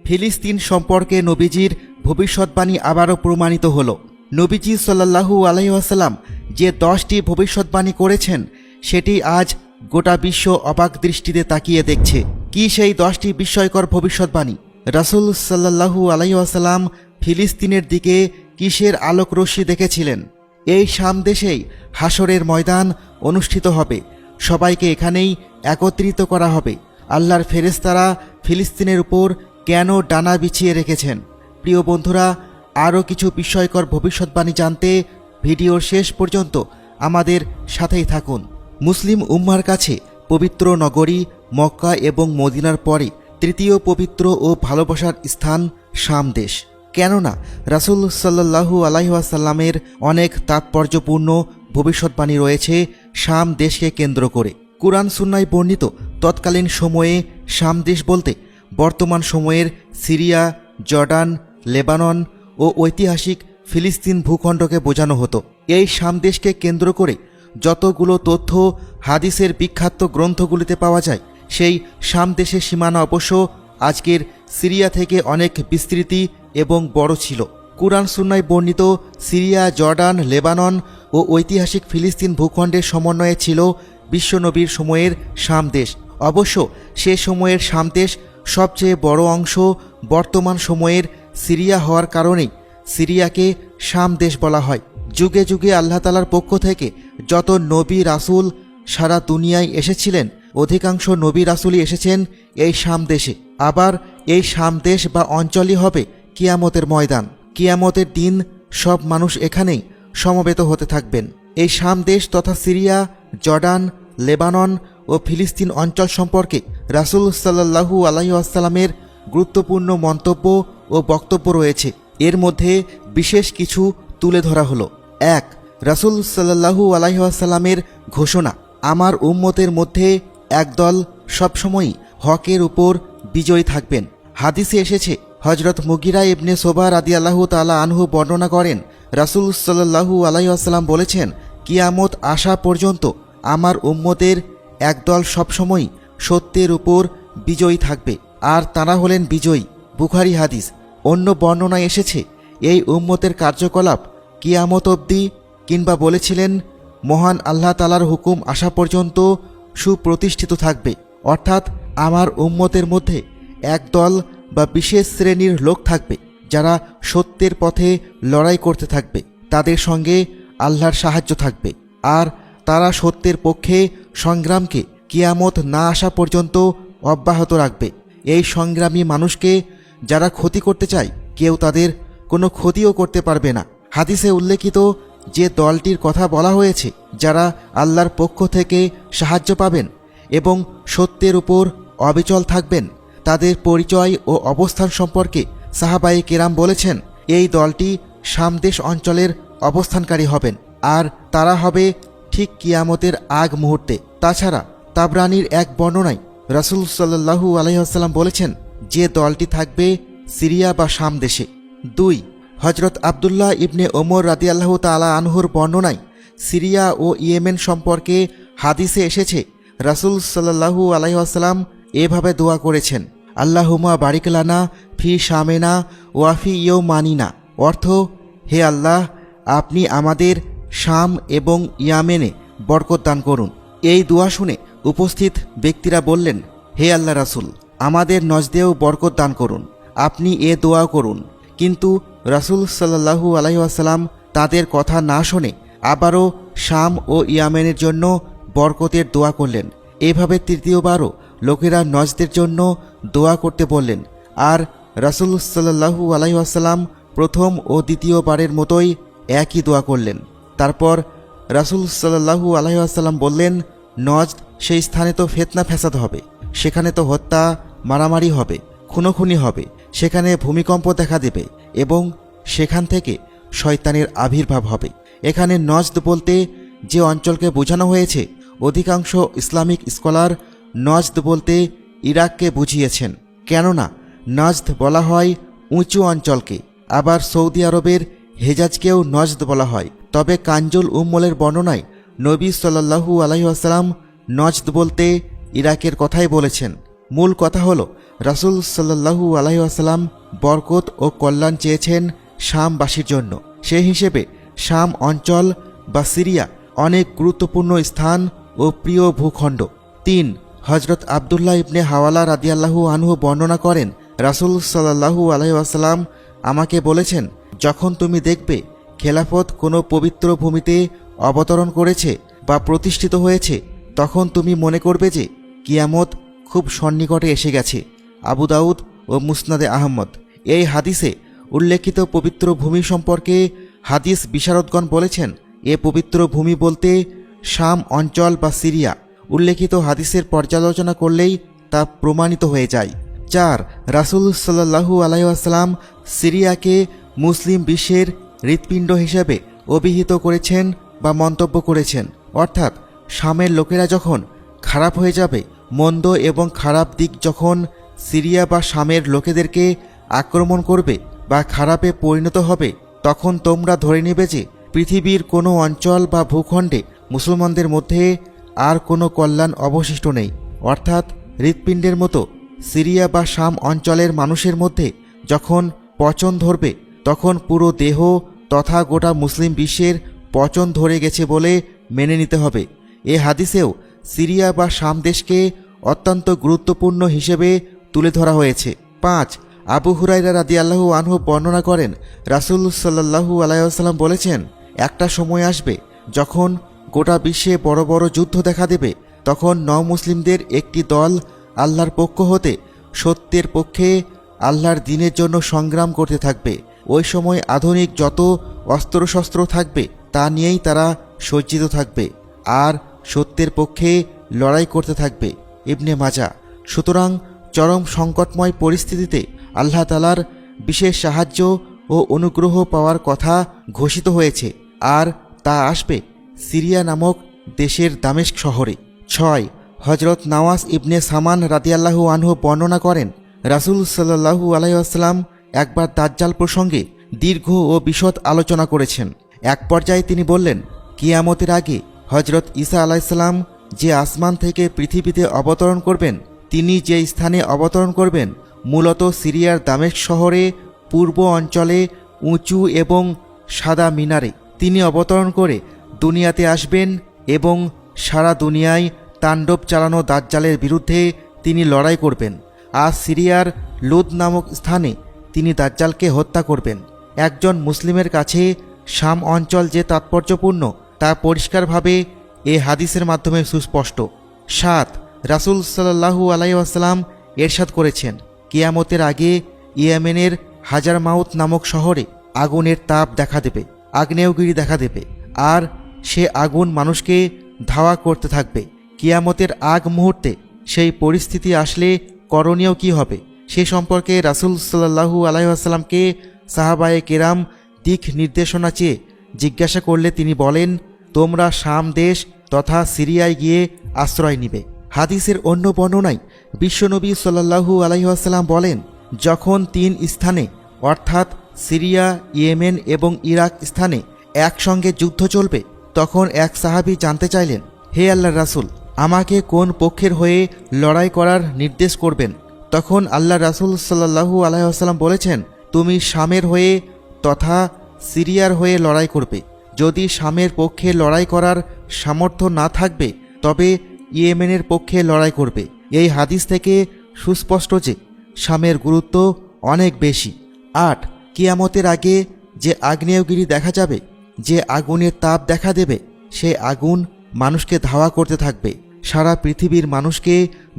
ফিলিস্তিন সম্পর্কে নবীজির ভবিষ্যৎবাণী আবারও প্রমাণিত হল। নবীজি সাল্লাল্লাহু আলাইহি ওয়াসাল্লাম যে 10টি ভবিষ্যৎবাণী করেছেন সেটি আজ গোটা বিশ্ব অবাক দৃষ্টিতে তাকিয়ে দেখছে। কি সেই 10টি বিস্ময়কর ভবিষ্যৎবাণী? রাসূল সাল্লাল্লাহু আলাইহি ওয়াসাল্লাম ফিলিস্তিনের দিকে কিসের আলোক রশ্মি দেখেছিলেন? এই শাম দেশেই হাসরের ময়দান অনুষ্ঠিত হবে, সবাইকে এখানেই একত্রিত করা হবে। আল্লাহর ফেরেশতারা ফিলিস্তিনের উপর কেন ডানা বিছিয়ে রেখেছেন? প্রিয় বন্ধুরা, আরও কিছু বিস্ময়কর ভবিষ্যৎবাণী জানতে ভিডিওর শেষ পর্যন্ত আমাদের সাথেই থাকুন। মুসলিম উম্মার কাছে পবিত্র নগরী মক্কা এবং মদিনার পরে তৃতীয় পবিত্র ও ভালোবাসার স্থান শাম দেশ। কেননা রাসূল সাল্লাল্লাহু আলাইহি ওয়াসাল্লামের অনেক তাৎপর্যপূর্ণ ভবিষ্যৎবাণী রয়েছে শাম দেশকে কেন্দ্র করে। কুরআন সুন্নায় বর্ণিত তৎকালীন সময়ে শাম দেশ বলতে বর্তমান সময়ের সিরিয়া, জর্ডান, লেবানন ও ঐতিহাসিক ফিলিস্তিন ভূখণ্ডকে বোঝানো হতো। এই শাম দেশকে কেন্দ্র করে যতগুলো তথ্য হাদিসের বিখ্যাত গ্রন্থগুলিতে পাওয়া যায়, সেই শাম দেশের সীমানা অবশ্য আজকের সিরিয়া থেকে অনেক বিস্তৃতি এবং বড় ছিল। কুরআন সুন্নায় বর্ণিত সিরিয়া, জর্ডান, লেবানন ও ঐতিহাসিক ফিলিস্তিন ভূখণ্ডের সমন্বয়ে ছিল বিশ্বনবীর সময়ের শাম দেশ। অবশ্য সে সময়ের শাম দেশ সবচেয়ে বড় অংশ বর্তমান সময়ের সিরিয়া হওয়ার কারণেই সিরিয়াকে শাম দেশ বলা হয়। যুগে যুগে আল্লাহ তাআলার পক্ষ থেকে যত নবী রাসূল সারা দুনিয়ায় এসেছিলেন, অধিকাংশ নবী রাসূলই এসেছেন এই শাম দেশে। আবার এই শাম দেশ বা অঞ্চলই হবে কিয়ামতের ময়দান। কিয়ামতের দিন সব মানুষ এখানেই সমবেত হতে থাকবেন। এই শাম দেশ তথা সিরিয়া, জর্ডান, লেবানন ও ফিলিস্তিন অঞ্চল সম্পর্কে রাসূল সাল্লাল্লাহু আলাইহি ওয়াসাল্লামের গুরুত্বপূর্ণ মন্তব্য ও বক্তব্য রয়েছে। এর মধ্যে বিশেষ কিছু তুলে ধরা হলো। 1. রাসূল সাল্লাল্লাহু আলাইহি ওয়াসাল্লামের ঘোষণা, আমার উম্মতের মধ্যে একদল সবসময়ই হকের উপর বিজয়ী থাকবেন। হাদিসে এসেছে, হযরত মুগিরা ইবনে সোবা রাদিয়াল্লাহু তাআলা আনহু বর্ণনা করেন, রাসূল সাল্লাল্লাহু আলাইহি ওয়াসাল্লাম বলেছেন, কিয়ামত আসা পর্যন্ত আমার উম্মতের একদল সবসময়ই সত্যের উপর বিজয়ী থাকবে, আর তারা হলেন বিজয়ী। বুখারী হাদিস। অন্য বর্ণনায় এসেছে, এই উম্মতের কার্যকলাপ কিয়ামত অবধি, কিংবা বলেছিলেন মহান আল্লাহ তাআলার হুকুম আসা পর্যন্ত সুপ্রতিষ্ঠিত থাকবে। অর্থাৎ আমার উম্মতের মধ্যে একদল বা বিশেষ শ্রেণীর লোক থাকবে যারা সত্যের পথে লড়াই করতে থাকবে, তাদের সঙ্গে আল্লাহর সাহায্য থাকবে, আর তারা সত্যের পক্ষে সংগ্রামকে কিয়ামত না আসা পর্যন্ত অব্যাহত রাখবে। এই সংগ্রামী মানুষকে যারা ক্ষতি করতে চায়, কেউ তাদের কোনো ক্ষতিও করতে পারবে না। হাদিসে উল্লেখিত যে দলটির কথা বলা হয়েছে, যারা আল্লাহর পক্ষ থেকে সাহায্য পাবেন এবং সত্যের উপর অবিচল থাকবেন, তাদের পরিচয় ও অবস্থান সম্পর্কে সাহাবায়ে কেরাম বলেছেন, এই দলটি শাম দেশ অঞ্চলের অবস্থানকারী হবেন, আর তারা হবে ঠিক কিয়ামতের আগ মুহূর্তে। তাছাড়া তাবরানির এক বর্ণনায় রাসূল সাল্লাল্লাহু আলাইহি ওয়াসাল্লাম বলেছেন, যে দলটি থাকবে সিরিয়া বা শাম দেশে। 2. হযরত আব্দুল্লাহ ইবনে ওমর রাদিয়াল্লাহু তাআলা আনহুর বর্ণনায় সিরিয়া ও ইয়েমেন সম্পর্কে হাদিসে এসেছে, রাসূল সাল্লাল্লাহু আলাইহি ওয়াসাল্লাম এভাবে দোয়া করেছেন, আল্লাহুম্মা বারিক লানা ফি শামেনা ওয়া ফি ইয়ামানিনা। অর্থ, হে আল্লাহ, আপনি আমাদের শাম এবং ইয়ামেনে বরকত দান করুন। এই দোয়া শুনে উপস্থিত ব্যক্তিরা বললেন, হে আল্লাহ রাসূল, আমাদের নজদেও বরকত দান করুন, আপনি এ দোয়া করুন। কিন্তু রাসূল সাল্লাল্লাহু আলাইহি ওয়াসাল্লাম তাদের কথা না শুনে আবারও শাম ও ইয়ামেনের জন্য বরকতের দোয়া করলেন। এভাবে তৃতীয়বারও লোকেরা নজদের জন্য দোয়া করতে বললেন, আর রাসূল সাল্লাল্লাহু আলাইহি ওয়াসাল্লাম প্রথম ও দ্বিতীয়বারের মতোই একই দোয়া করলেন। তারপর রাসূল সাল্লাল্লাহু আলাইহি ওয়াসাল্লাম বললেন, নজদ সেই স্থানে তো ফিতনা ফ্যাসাদ হবে, সেখানে তো হত্যা মারামারি হবে, খুনোখুনি হবে, সেখানে ভূমিকম্প দেখা দেবে এবং সেখান থেকে শয়তানের আবির্ভাব হবে। এখানে নজদ বলতে যে অঞ্চলকে বোঝানো হয়েছে, অধিকাংশ ইসলামিক স্কলার নজদ বলতে ইরাককে বুঝিয়েছেন, কেননা নজদ বলা হয় উঁচু অঞ্চলকে। আবার সৌদি আরবের হেজাজকেও নজদ বলা হয়। তবে কানজুল উম্মলের বর্ণনায় নবী সাল্লাল্লাহু আলাইহি ওয়াসাল্লাম নজদ বলতে ইরাকের কথাই বলেছেন। মূল কথা হলো রাসূল সাল্লাল্লাহু আলাইহি ওয়াসাল্লাম বরকত ও কল্যাণ চেয়েছেন শামবাসীর জন্য। সেই হিসেবে শাম অঞ্চল বা সিরিয়া অনেক গুরুত্বপূর্ণ স্থান ও প্রিয় ভূখণ্ড। ৩. হজরত আবদুল্লাহ ইবনে হাওয়ালা রাদিয়াল্লাহু আনহু বর্ণনা করেন, রাসূল সাল্লাল্লাহু আলাইহি ওয়াসাল্লাম আমাকে বলেছেন, যখন তুমি দেখবে খেলাফত কোনো পবিত্র ভূমিতে অবতরণ করেছে বা প্রতিষ্ঠিত হয়েছে, তখন তুমি মনে করবে যে কিয়ামত খুব সন্নিকটে এসে গেছে। আবু দাউদ ও মুসনাদে আহমদ। এই হাদিসে উল্লেখিত পবিত্র ভূমি সম্পর্কে হাদিস বিশারদগণ বলেছেন, এ পবিত্র ভূমি বলতে শাম অঞ্চল বা সিরিয়া। উল্লেখিত হাদিসের পর্যালোচনা করলেই তা প্রমাণিত হয়ে যায়। ৪. রাসূল সাল্লাল্লাহু আলাইহি ওয়াসাল্লাম সিরিয়াকে মুসলিম বিশ্বের হৃৎপিণ্ড হিসেবে অভিহিত করেছেন বা মন্তব্য করেছেন। অর্থাৎ শামের লোকেরা যখন খারাপ হয়ে যাবে, মন্দ এবং খারাপ দিক যখন সিরিয়া বা শামের লোকেদেরকে আক্রমণ করবে বা খারাপে পরিণত হবে, তখন তোমরা ধরে নেবে যে পৃথিবীর কোনো অঞ্চল বা ভূখণ্ডে মুসলমানদের মধ্যে আর কোনো কল্যাণ অবশিষ্ট নেই। অর্থাৎ হৃৎপিণ্ডের মতো সিরিয়া বা শাম অঞ্চলের মানুষের মধ্যে যখন পচন ধরবে, তখন পুরো দেহ তথা গোটা মুসলিম বিশ্বের পচন ধরে গেছে বলে মেনে নিতে হবে। এ হাদিসেও সিরিয়া বা শাম দেশকে অত্যন্ত গুরুত্বপূর্ণ হিসেবে তুলে ধরা হয়েছে। ৫. আবু হুরায়রা রাদিয়াল্লাহু আনহু বর্ণনা করেন, রাসূল সাল্লাল্লাহু আলাইহি ওয়াসাল্লাম বলেছেন, একটা সময় আসবে যখন গোটা বিশ্বে বড় বড় যুদ্ধ দেখা দেবে। তখন মুসলিমদের একটি দল আল্লাহর পক্ষ হতে সত্যের পক্ষে আল্লাহর দ্বীনের জন্য সংগ্রাম করতে থাকবে। ওই সময় আধুনিক যত অস্ত্রশস্ত্র থাকবে তা নিয়েই তারা সজ্জিত থাকবে আর সত্যের পক্ষে লড়াই করতে থাকবে। ইবনে মাজাহ। সুতরাং চরম সংকটময় পরিস্থিতিতে আল্লাহ তাআলার বিশেষ সাহায্য ও অনুগ্রহ পাওয়ার কথা ঘোষিত হয়েছে, আর তা আসবে সিরিয়া নামক দেশের দামেস্ক শহরে। ৬. হজরত নওয়াস ইবনে সামান রাদিয়াল্লাহু আনহু বর্ণনা করেন, রাসূল সাল্লাল্লাহু আলাইহি ওয়াসাল্লাম একবার দাজ্জাল প্রসঙ্গে দীর্ঘ ও বিশদ আলোচনা করেছেন। এক পর্যায়ে তিনি বললেন, কিয়ামতের আগে হজরত ঈসা আলাইহিসসালাম যে আসমান থেকে পৃথিবীতে অবতরণ করবেন, তিনি যে স্থানে অবতরণ করবেন মূলত সিরিয়ার দামেস্ক শহরে পূর্ব অঞ্চলে উঁচু এবং সাদা মিনারে তিনি অবতরণ করে দুনিয়াতে আসবেন এবং সারা দুনিয়ায় তাণ্ডব চালানো দাজ্জালের বিরুদ্ধে তিনি লড়াই করবেন। আর সিরিয়ার লুদ নামক স্থানে তিনি দাজ্জালকে হত্যা করবেন। একজন মুসলিমের কাছে শাম অঞ্চল যে তাৎপর্যপূর্ণ তা পরিষ্কারভাবে এ হাদিসের মাধ্যমে সুস্পষ্ট। ৭. রাসূল সাল্লাল্লাহু আলাইহি ওয়াসাল্লাম এরশাদ করেছেন, কিয়ামতের আগে ইয়েমেনের হাজারমাউত নামক শহরে আগুনের তাপ দেখা দেবে, আগ্নেয়গিরি দেখা দেবে, আর সে আগুন মানুষকে ধাওয়া করতে থাকবে। কিয়ামতের আগ মুহূর্তে সেই পরিস্থিতি আসলে করণীয় কি হবে সে সম্পর্কে রাসূল সাল্লাল্লাহু আলাইহি ওয়াসাল্লামকে সাহাবায়ে কেরাম দিক নির্দেশনা চেয়ে জিজ্ঞাসা করলে তিনি বলেন, তোমরা শাম দেশ তথা সিরিয়ায় গিয়ে আশ্রয় নিবে। হাদিসের অন্য বর্ণনায় বিশ্বনবী সাল্লাল্লাহু আলাইহি ওয়াসাল্লাম বলেন, যখন ৩ স্থানে অর্থাৎ সিরিয়া, ইয়েমেন এবং ইরাক স্থানে একসঙ্গে যুদ্ধ চলবে, তখন এক সাহাবী জানতে চাইলেন, হে আল্লাহর রাসূল, আমাকে কোন পক্ষের হয়ে লড়াই করার নির্দেশ করবেন? তখন আল্লাহ রাসূল সাল্লাল্লাহু আলাইহি ওয়াসাল্লাম বলেছেন, তুমি শামের হয়ে তথা সিরিয়ার হয়ে লড়াই করবে। যদি শামের পক্ষে লড়াই করার সামর্থ্য না থাকবে তবে ইয়েমেনের পক্ষে লড়াই করবে। এই হাদিস থেকে সুস্পষ্ট যে শামের গুরুত্ব অনেক বেশি। ৮. কিয়ামতের আগে যে আগ্নেয়গিরি দেখা যাবে, যে আগুনের তাপ দেখা দেবে, সে আগুন মানুষকে ধাওয়া করতে থাকবে, সারা পৃথিবীর মানুষকে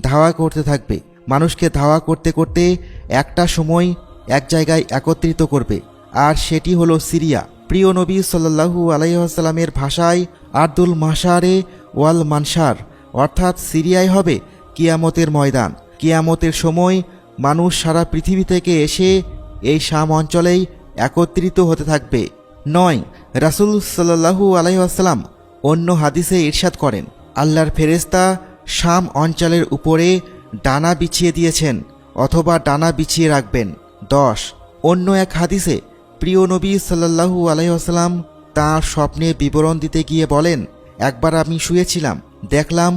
ধাওয়া করতে থাকবে। মানুষকে ধাওয়া করতে করতে একটা সময় এক জায়গায় একত্রিত করবে, আর সেটি হলো সিরিয়া। প্রিয় নবী সাল্লাল্লাহু আলাইহি ওয়াসাল্লামের ভাষায় আরদুল মাশারে ওয়াল মানশার, অর্থাৎ সিরিয়ায় হবে কিয়ামতের ময়দান। কিয়ামতের সময় মানুষ সারা পৃথিবী থেকে এসে এই শাম অঞ্চলেই একত্রিত হতে থাকবে। ৯. রাসূল সাল্লাল্লাহু আলাইহি ওয়াসাল্লাম অন্য হাদিসে ইরশাদ করেন, আল্লাহর ফেরেশতা শাম অঞ্চলের উপরে ডানা বিছিয়ে দিয়েছেন অথবা ডানা বিছিয়ে রাখবেন। ১০. অন্য এক হাদিসে প্রিয় নবী সাল্লাল্লাহু আলাইহি ওয়াসাল্লাম তাঁর স্বপ্নে বিবরণ দিতে গিয়ে বলেন, একবার আমি শুয়েছিলাম, দেখলাম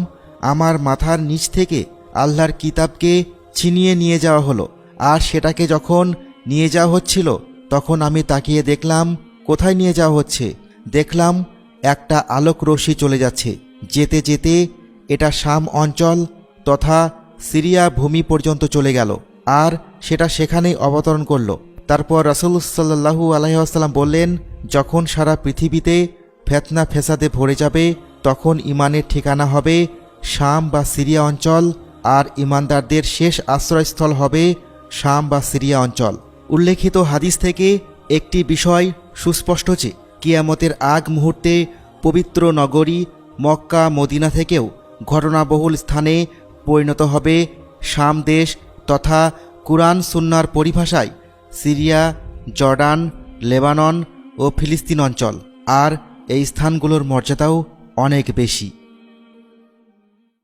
আমার মাথার নিচ থেকে আল্লাহর কিতাবকে ছিনিয়ে নিয়ে যাওয়া হলো। আর সেটাকে যখন নিয়ে যাওয়া হচ্ছিল তখন আমি তাকিয়ে দেখলাম কোথায় নিয়ে যাওয়া হচ্ছে। দেখলাম একটা আলোক রশ্মি চলে যাচ্ছে, যেতে যেতে এটা শাম অঞ্চল তথা সিরিয়া ভূমি পর্যন্ত চলে গেল আর সেটা সেখানেই অবতরণ করল। তারপর রাসূলুল্লাহ সাল্লাল্লাহু আলাইহি ওয়াসাল্লাম বললেন, যখন সারা পৃথিবীতে ফিতনা ফেসাদে ভরে যাবে তখন ইমানের ঠিকানা হবে শাম বা সিরিয়া অঞ্চল, আর ইমানদারদের শেষ আশ্রয়স্থল হবে শাম বা সিরিয়া অঞ্চল। উল্লেখিত হাদিস থেকে একটি বিষয় সুস্পষ্ট যে কিয়ামতের আগ মুহূর্তে পবিত্র নগরী মক্কা মদিনা থেকেও ঘটনাবহুল স্থানে পরিণত হবে শাম দেশ তথা কুরআন সুন্নাহর পরিভাষায় সিরিয়া, জর্ডান, লেবানন ও ফিলিস্তিন অঞ্চল। আর এই স্থানগুলোর মর্যাদাও অনেক বেশি।